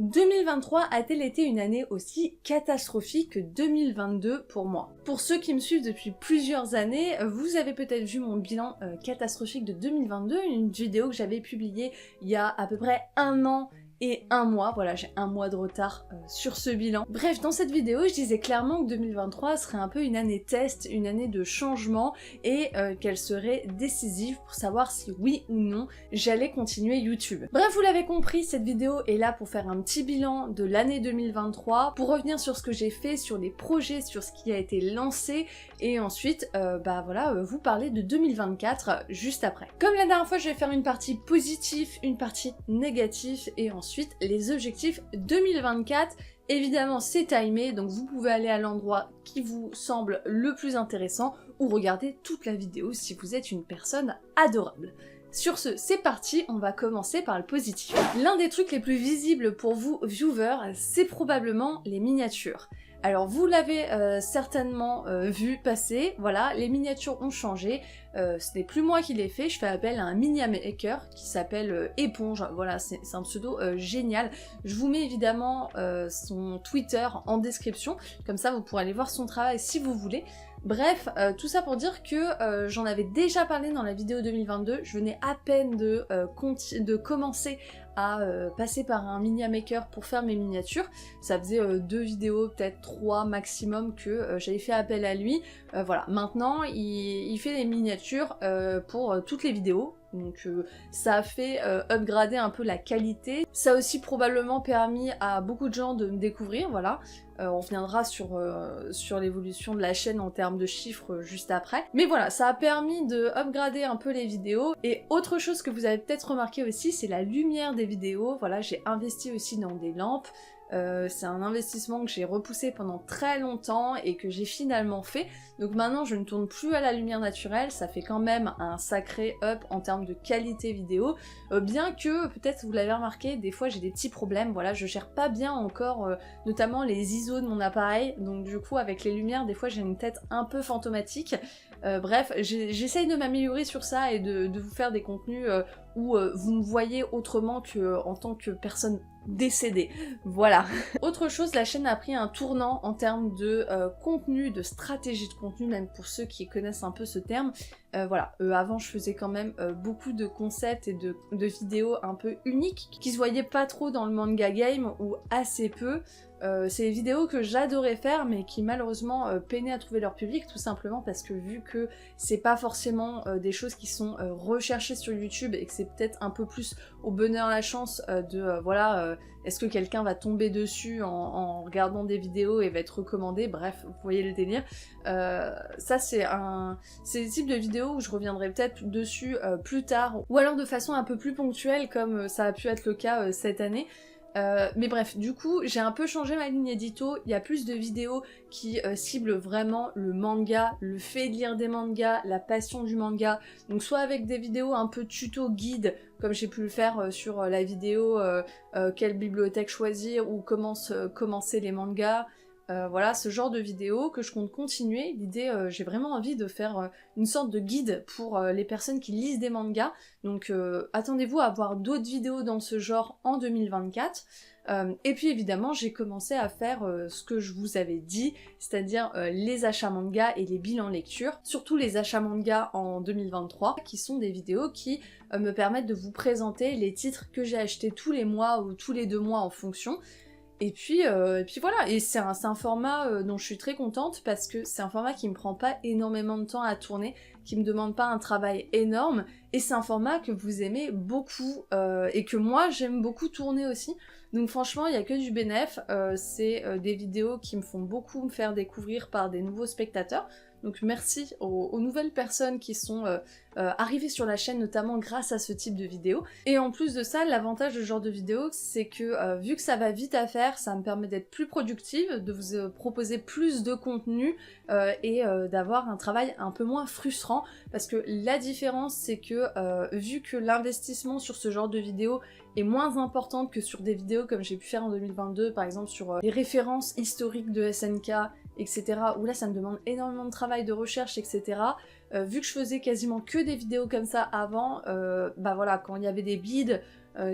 2023 a-t-elle été une année aussi catastrophique que 2022 pour moi? Pour ceux qui me suivent depuis plusieurs années, vous avez peut-être vu mon bilan catastrophique de 2022, une vidéo que j'avais publiée il y a à peu près un an et un mois, voilà, j'ai un mois de retard sur ce bilan. Bref, dans cette vidéo, je disais clairement que 2023 serait un peu une année test, une année de changement, et qu'elle serait décisive pour savoir si oui ou non j'allais continuer YouTube. Bref, vous l'avez compris, cette vidéo est là pour faire un petit bilan de l'année 2023, pour revenir sur ce que j'ai fait, sur les projets, sur ce qui a été lancé, et ensuite, vous parler de 2024 juste après. Comme la dernière fois, je vais faire une partie positive, une partie négative, et ensuite les objectifs 2024. Évidemment c'est timé, donc vous pouvez aller à l'endroit qui vous semble le plus intéressant ou regarder toute la vidéo si vous êtes une personne adorable. Sur ce, c'est parti, on va commencer par le positif. L'un des trucs les plus visibles pour vous, viewers, c'est probablement les miniatures. Alors vous l'avez certainement vu passer, voilà, les miniatures ont changé, ce n'est plus moi qui l'ai fait, je fais appel à un mini maker qui s'appelle Éponge, voilà, c'est un pseudo génial. Je vous mets évidemment son Twitter en description, comme ça vous pourrez aller voir son travail si vous voulez. Bref, tout ça pour dire que j'en avais déjà parlé dans la vidéo 2022, je venais à peine de commencer à passer par un mini maker pour faire mes miniatures. Ça faisait 2 vidéos, peut-être 3 maximum que j'avais fait appel à lui. Voilà, maintenant il fait des miniatures pour toutes les vidéos. Donc ça a fait upgrader un peu la qualité. Ça a aussi probablement permis à beaucoup de gens de me découvrir, voilà. On reviendra sur l'évolution de la chaîne en termes de chiffres juste après. Mais voilà, ça a permis de upgrader un peu les vidéos. Et autre chose que vous avez peut-être remarqué aussi, c'est la lumière des vidéos. Voilà, j'ai investi aussi dans des lampes. C'est un investissement que j'ai repoussé pendant très longtemps et que j'ai finalement fait. Donc maintenant je ne tourne plus à la lumière naturelle, ça fait quand même un sacré up en termes de qualité vidéo, bien que peut-être vous l'avez remarqué, des fois j'ai des petits problèmes, voilà, je gère pas bien encore notamment les ISO de mon appareil, donc du coup avec les lumières des fois j'ai une tête un peu fantomatique. Bref, j'essaye de m'améliorer sur ça et de vous faire des contenus où vous me voyez autrement qu'en tant que personne décédée. Voilà. Autre chose, la chaîne a pris un tournant en termes de contenu, de stratégie de contenu, même pour ceux qui connaissent un peu ce terme. Avant je faisais quand même beaucoup de concepts et de vidéos un peu uniques, qui se voyaient pas trop dans le manga game, ou assez peu. C'est des vidéos que j'adorais faire mais qui malheureusement peinaient à trouver leur public, tout simplement parce que vu que c'est pas forcément des choses qui sont recherchées sur YouTube et que c'est peut-être un peu plus au bonheur la chance est-ce que quelqu'un va tomber dessus en regardant des vidéos et va être recommandé, bref, vous voyez le délire. Ça c'est le type de vidéo où je reviendrai peut-être dessus plus tard, ou alors de façon un peu plus ponctuelle comme ça a pu être le cas cette année. Mais bref, du coup, j'ai un peu changé ma ligne édito, il y a plus de vidéos qui ciblent vraiment le manga, le fait de lire des mangas, la passion du manga, donc soit avec des vidéos un peu tuto guide, comme j'ai pu le faire sur la vidéo quelle bibliothèque choisir, ou commencer les mangas, voilà, ce genre de vidéos que je compte continuer. L'idée, j'ai vraiment envie de faire une sorte de guide pour les personnes qui lisent des mangas, donc attendez-vous à voir d'autres vidéos dans ce genre en 2024. Et puis évidemment j'ai commencé à faire ce que je vous avais dit, c'est-à-dire les achats manga et les bilans lecture, surtout les achats manga en 2023, qui sont des vidéos qui me permettent de vous présenter les titres que j'ai achetés tous les mois ou tous les 2 mois en fonction. Et puis voilà, et c'est un format dont je suis très contente parce que c'est un format qui me prend pas énormément de temps à tourner, qui me demande pas un travail énorme, et c'est un format que vous aimez beaucoup et que moi j'aime beaucoup tourner aussi. Donc franchement il y a que du bénéf, c'est des vidéos qui me font beaucoup me faire découvrir par des nouveaux spectateurs. Donc merci aux nouvelles personnes qui sont arrivées sur la chaîne, notamment grâce à ce type de vidéo. Et en plus de ça, l'avantage de ce genre de vidéo, c'est que vu que ça va vite à faire, ça me permet d'être plus productive, de vous proposer plus de contenu et d'avoir un travail un peu moins frustrant, parce que la différence c'est que vu que l'investissement sur ce genre de vidéo est moins importante que sur des vidéos comme j'ai pu faire en 2022, par exemple sur les références historiques de SNK, etc., où là ça me demande énormément de travail, de recherche, etc. Vu que je faisais quasiment que des vidéos comme ça avant, quand il y avait des bids,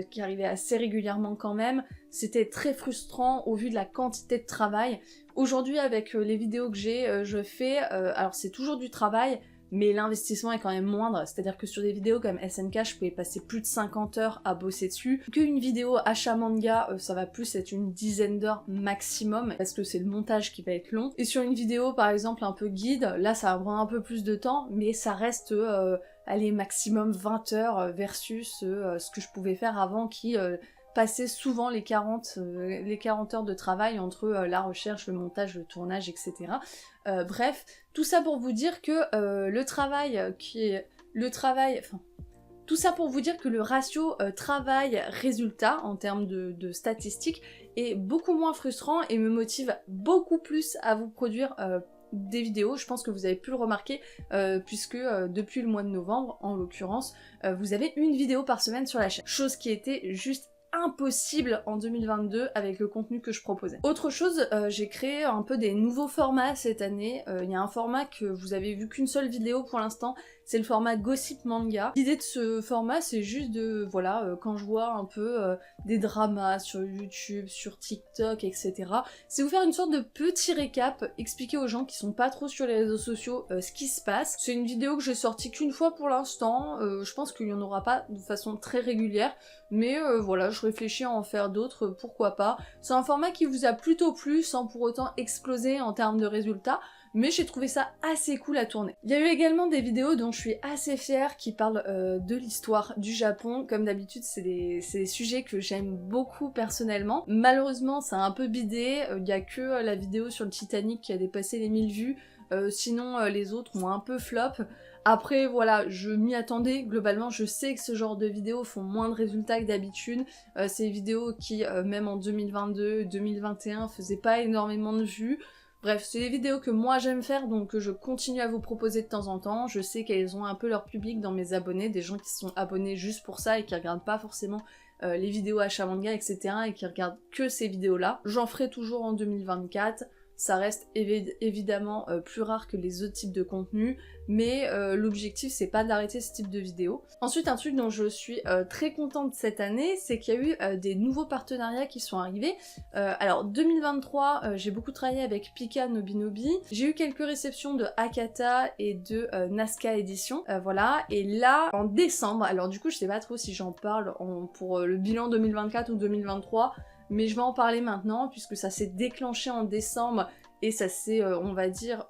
qui arrivaient assez régulièrement quand même. C'était très frustrant au vu de la quantité de travail. Aujourd'hui, avec les vidéos que j'ai, je fais, alors c'est toujours du travail, mais l'investissement est quand même moindre, c'est-à-dire que sur des vidéos comme SNK, je pouvais passer plus de 50 heures à bosser dessus, qu'une vidéo achat manga, ça va plus être une dizaine d'heures maximum, parce que c'est le montage qui va être long. Et sur une vidéo, par exemple, un peu guide, là ça va prendre un peu plus de temps, mais ça reste, allez, maximum 20 heures versus ce que je pouvais faire avant qui... passer souvent les 40 heures de travail entre la recherche, le montage, le tournage, etc. Bref, tout ça pour vous dire que tout ça pour vous dire que le ratio travail-résultat en termes de statistiques est beaucoup moins frustrant et me motive beaucoup plus à vous produire des vidéos. Je pense que vous avez pu le remarquer puisque depuis le mois de novembre, en l'occurrence, vous avez une vidéo par semaine sur la chaîne. Chose qui était juste impossible en 2022 avec le contenu que je proposais. Autre chose, j'ai créé un peu des nouveaux formats cette année. Il y a un format que vous avez vu qu'une seule vidéo pour l'instant, c'est le format Gossip Manga. L'idée de ce format, c'est juste de, voilà, quand je vois un peu des dramas sur YouTube, sur TikTok, etc., c'est vous faire une sorte de petit récap, expliquer aux gens qui sont pas trop sur les réseaux sociaux ce qui se passe. C'est une vidéo que j'ai sortie qu'une fois pour l'instant, je pense qu'il y en aura pas de façon très régulière, mais voilà, je réfléchis à en faire d'autres, pourquoi pas. C'est un format qui vous a plutôt plu, sans pour autant exploser en termes de résultats, mais j'ai trouvé ça assez cool à tourner. Il y a eu également des vidéos dont je suis assez fière qui parlent de l'histoire du Japon. Comme d'habitude, c'est des sujets que j'aime beaucoup personnellement. Malheureusement, ça a un peu bidé, il y a que la vidéo sur le Titanic qui a dépassé les 1000 vues, sinon les autres ont un peu flop. Après voilà, je m'y attendais, globalement je sais que ce genre de vidéos font moins de résultats que d'habitude, c'est des vidéos qui même en 2022, 2021 faisaient pas énormément de vues. Bref, c'est des vidéos que moi j'aime faire, donc que je continue à vous proposer de temps en temps. Je sais qu'elles ont un peu leur public dans mes abonnés, des gens qui sont abonnés juste pour ça et qui regardent pas forcément les vidéos achat manga, etc. et qui regardent que ces vidéos-là. J'en ferai toujours en 2024. Ça reste évidemment plus rare que les autres types de contenus, mais l'objectif c'est pas d'arrêter ce type de vidéos. Ensuite, un truc dont je suis très contente cette année, c'est qu'il y a eu des nouveaux partenariats qui sont arrivés. Alors 2023, j'ai beaucoup travaillé avec Pika Nobinobi, j'ai eu quelques réceptions de Akata et de Nazca Edition, voilà, et là, en décembre, alors du coup je sais pas trop si j'en parle pour le bilan 2024 ou 2023, mais je vais en parler maintenant puisque ça s'est déclenché en décembre et ça s'est, on va dire,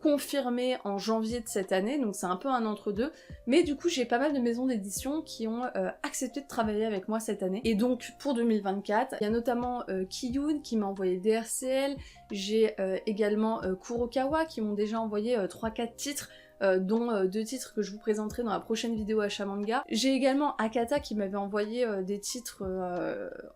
confirmé en janvier de cette année, donc c'est un peu un entre-deux. Mais du coup, j'ai pas mal de maisons d'édition qui ont accepté de travailler avec moi cette année. Et donc, pour 2024, il y a notamment Kiyun qui m'a envoyé DRCL, j'ai également Kurokawa qui m'ont déjà envoyé 3-4 titres, dont 2 titres que je vous présenterai dans la prochaine vidéo achat manga. J'ai également Akata qui m'avait envoyé des titres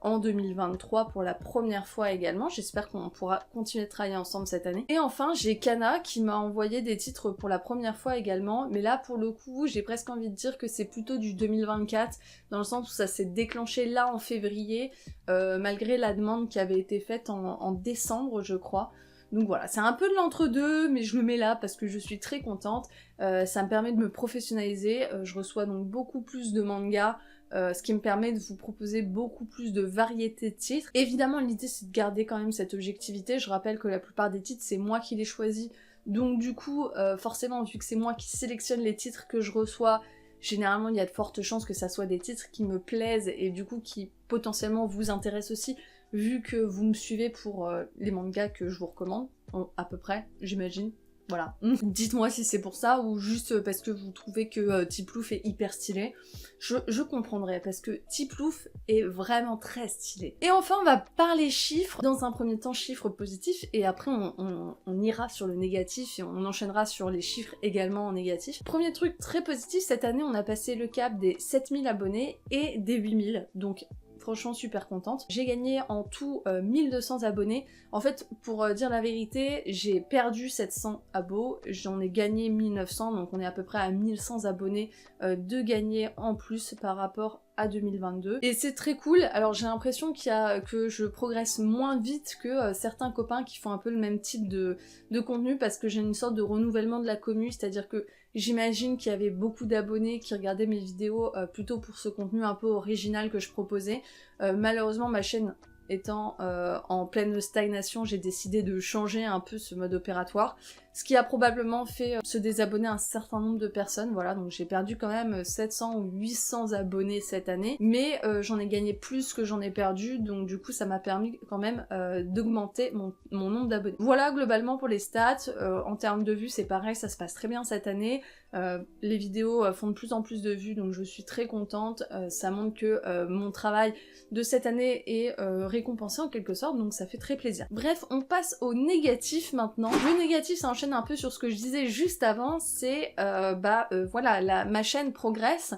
en 2023 pour la première fois également. J'espère qu'on pourra continuer de travailler ensemble cette année. Et enfin, j'ai Kana qui m'a envoyé des titres pour la première fois également, mais là pour le coup, j'ai presque envie de dire que c'est plutôt du 2024, dans le sens où ça s'est déclenché là en février, malgré la demande qui avait été faite en décembre, je crois. Donc voilà, c'est un peu de l'entre-deux, mais je le mets là parce que je suis très contente. Ça me permet de me professionnaliser. Je reçois donc beaucoup plus de mangas, ce qui me permet de vous proposer beaucoup plus de variétés de titres. Évidemment, l'idée c'est de garder quand même cette objectivité. Je rappelle que la plupart des titres, c'est moi qui les choisis. Donc du coup, forcément, vu que c'est moi qui sélectionne les titres que je reçois, généralement il y a de fortes chances que ça soit des titres qui me plaisent et du coup qui potentiellement vous intéressent aussi, vu que vous me suivez pour les mangas que je vous recommande, à peu près, j'imagine. Voilà. Dites-moi si c'est pour ça ou juste parce que vous trouvez que Tiplouf est hyper stylé. Je comprendrai parce que Tiplouf est vraiment très stylé. Et enfin, on va parler chiffres. Dans un premier temps, chiffres positifs et après on ira sur le négatif et on enchaînera sur les chiffres également en négatif. Premier truc très positif, cette année on a passé le cap des 7000 abonnés et des 8000. Donc franchement super contente. J'ai gagné en tout 1200 abonnés. En fait, pour dire la vérité, j'ai perdu 700 abos, j'en ai gagné 1900, donc on est à peu près à 1100 abonnés de gagner en plus par rapport à 2022. Et c'est très cool. Alors j'ai l'impression que je progresse moins vite que certains copains qui font un peu le même type de contenu parce que j'ai une sorte de renouvellement de la commu, c'est-à-dire que J'imagine qu'il y avait beaucoup d'abonnés qui regardaient mes vidéos plutôt pour ce contenu un peu original que je proposais. Malheureusement, ma chaîne étant en pleine stagnation, j'ai décidé de changer un peu ce mode opératoire, ce qui a probablement fait se désabonner un certain nombre de personnes, voilà, donc j'ai perdu quand même 700 ou 800 abonnés cette année, mais j'en ai gagné plus que j'en ai perdu, donc du coup ça m'a permis quand même d'augmenter mon nombre d'abonnés. Voilà globalement pour les stats. En termes de vues c'est pareil, ça se passe très bien cette année, les vidéos font de plus en plus de vues, donc je suis très contente, ça montre que mon travail de cette année est récompensé en quelque sorte, donc ça fait très plaisir. Bref, on passe au négatif maintenant. Le négatif, ça enchaîne un peu sur ce que je disais juste avant, c'est voilà, ma chaîne progresse,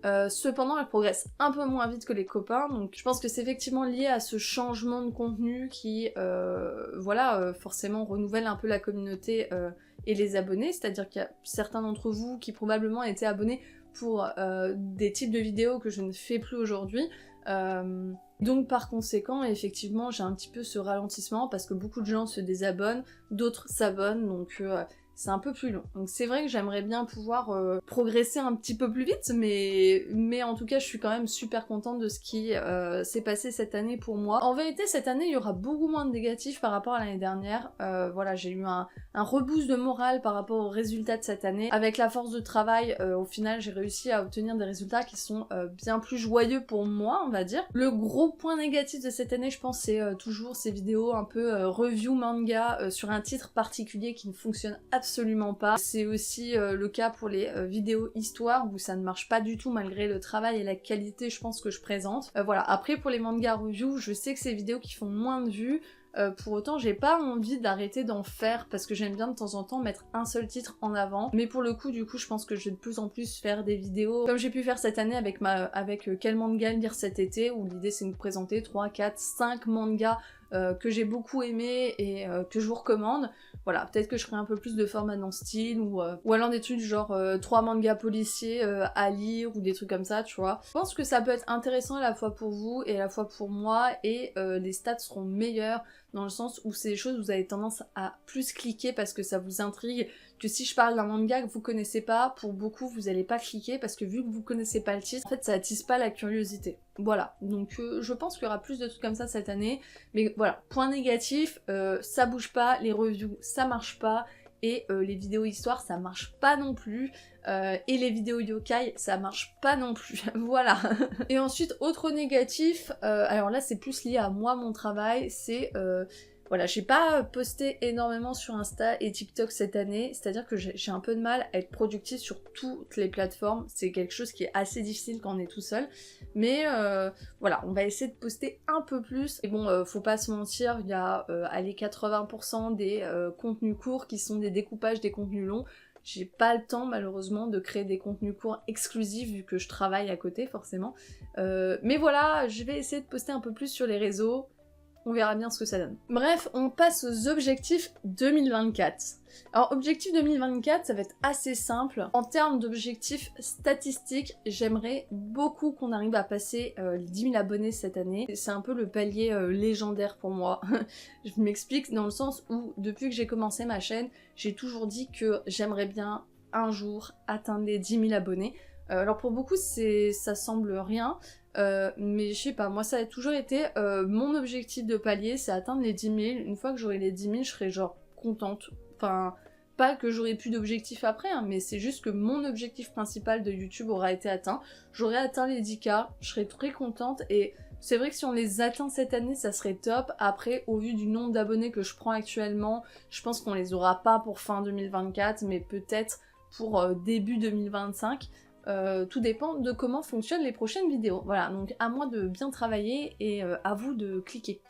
cependant elle progresse un peu moins vite que les copains, donc je pense que c'est effectivement lié à ce changement de contenu qui, forcément renouvelle un peu la communauté et les abonnés, c'est-à-dire qu'il y a certains d'entre vous qui probablement étaient abonnés pour des types de vidéos que je ne fais plus aujourd'hui. Donc par conséquent, effectivement, j'ai un petit peu ce ralentissement parce que beaucoup de gens se désabonnent, d'autres s'abonnent, donc c'est un peu plus long. Donc c'est vrai que j'aimerais bien pouvoir progresser un petit peu plus vite, mais en tout cas je suis quand même super contente de ce qui s'est passé cette année pour moi. En vérité cette année il y aura beaucoup moins de négatifs par rapport à l'année dernière. Voilà, j'ai eu un reboost de morale par rapport aux résultats de cette année. Avec la force de travail, au final j'ai réussi à obtenir des résultats qui sont bien plus joyeux pour moi, on va dire. Le gros point négatif de cette année je pense c'est toujours ces vidéos un peu review manga sur un titre particulier qui ne fonctionne absolument pas. C'est aussi le cas pour les vidéos histoire où ça ne marche pas du tout malgré le travail et la qualité je pense que je présente. Voilà, après pour les manga review, je sais que c'est des vidéos qui font moins de vues, pour autant j'ai pas envie d'arrêter d'en faire parce que j'aime bien de temps en temps mettre un seul titre en avant, mais pour le coup du coup je pense que je vais de plus en plus faire des vidéos comme j'ai pu faire cette année avec quel manga lire cet été, où l'idée c'est de vous présenter 3, 4, 5 mangas que j'ai beaucoup aimé et que je vous recommande. Voilà, peut-être que je ferai un peu plus de format dans ce style, ou alors des trucs genre 3 mangas policiers à lire, ou des trucs comme ça, tu vois. Je pense que ça peut être intéressant à la fois pour vous et à la fois pour moi, et les stats seront meilleurs dans le sens où c'est des choses où vous avez tendance à plus cliquer parce que ça vous intrigue, que si je parle d'un manga que vous connaissez pas, pour beaucoup vous allez pas cliquer parce que vu que vous connaissez pas le titre, en fait ça attise pas la curiosité. Voilà, donc je pense qu'il y aura plus de trucs comme ça cette année, mais voilà, point négatif, ça bouge pas, les reviews ça marche pas, et les vidéos histoire ça marche pas non plus, et les vidéos yokai ça marche pas non plus, voilà. Et ensuite, autre négatif, alors là c'est plus lié à moi, mon travail, c'est voilà, j'ai pas posté énormément sur Insta et TikTok cette année, c'est-à-dire que j'ai un peu de mal à être productive sur toutes les plateformes, c'est quelque chose qui est assez difficile quand on est tout seul, mais voilà, on va essayer de poster un peu plus, et bon, faut pas se mentir, il y a allez, 80% des contenus courts qui sont des découpages des contenus longs. J'ai pas le temps malheureusement de créer des contenus courts exclusifs vu que je travaille à côté forcément, mais voilà, je vais essayer de poster un peu plus sur les réseaux. On verra bien ce que ça donne. Bref, on passe aux objectifs 2024. Alors, objectif 2024, ça va être assez simple. En termes d'objectifs statistiques, j'aimerais beaucoup qu'on arrive à passer les 10 000 abonnés cette année. C'est un peu le palier légendaire pour moi. Je m'explique dans le sens où, depuis que j'ai commencé ma chaîne, j'ai toujours dit que j'aimerais bien un jour atteindre les 10 000 abonnés. Alors pour beaucoup, ça semble rien, mais je sais pas, moi ça a toujours été mon objectif de palier, c'est atteindre les 10 000. Une fois que j'aurai les 10 000, je serai genre contente. Enfin, pas que j'aurai plus d'objectifs après, hein, mais c'est juste que mon objectif principal de YouTube aura été atteint. J'aurai atteint les 10K, je serai très contente, et c'est vrai que si on les atteint cette année, ça serait top. Après, au vu du nombre d'abonnés que je prends actuellement, je pense qu'on les aura pas pour fin 2024, mais peut-être pour début 2025. Tout dépend de comment fonctionnent les prochaines vidéos. Voilà, donc à moi de bien travailler et à vous de cliquer.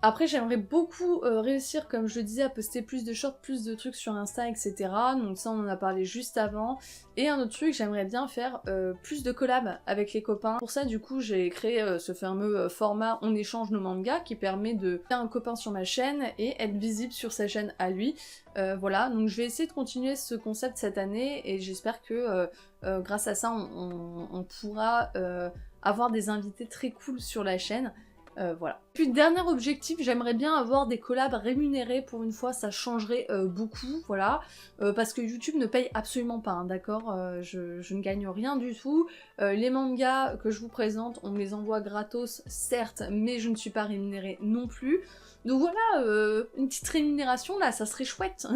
Après, j'aimerais beaucoup réussir, comme je le disais, à poster plus de shorts, plus de trucs sur Insta, etc. Donc ça, on en a parlé juste avant. Et un autre truc, j'aimerais bien faire plus de collabs avec les copains. Pour ça, du coup, j'ai créé ce fameux format On échange nos mangas, qui permet de faire un copain sur ma chaîne et être visible sur sa chaîne à lui. Voilà, donc je vais essayer de continuer ce concept cette année, et j'espère que grâce à ça, on pourra avoir des invités très cool sur la chaîne. Voilà. Puis dernier objectif, j'aimerais bien avoir des collabs rémunérés pour une fois, ça changerait beaucoup, voilà. Parce que YouTube ne paye absolument pas, hein, d'accord, je ne gagne rien du tout. Les mangas que je vous présente, on me les envoie gratos, certes, mais je ne suis pas rémunérée non plus. Donc voilà, une petite rémunération là, ça serait chouette.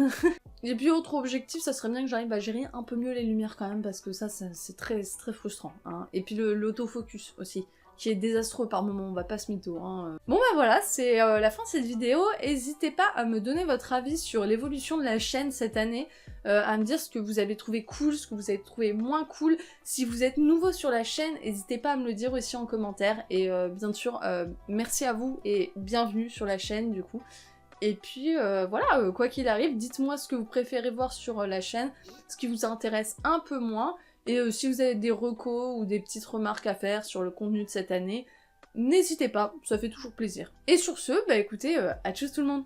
Et puis autre objectif, ça serait bien que j'arrive à gérer un peu mieux les lumières quand même, parce que ça c'est très frustrant, hein. Et puis l'autofocus aussi, qui est désastreux par moment, on va pas se mytho, hein. Bon bah voilà, c'est la fin de cette vidéo. N'hésitez pas à me donner votre avis sur l'évolution de la chaîne cette année, à me dire ce que vous avez trouvé cool, ce que vous avez trouvé moins cool. Si vous êtes nouveau sur la chaîne, n'hésitez pas à me le dire aussi en commentaire. Et bien sûr, merci à vous et bienvenue sur la chaîne du coup. Et puis voilà, quoi qu'il arrive, dites-moi ce que vous préférez voir sur la chaîne, ce qui vous intéresse un peu moins. Et si vous avez des recos ou des petites remarques à faire sur le contenu de cette année, n'hésitez pas, ça fait toujours plaisir. Et sur ce, bah écoutez, à tchuss tout le monde!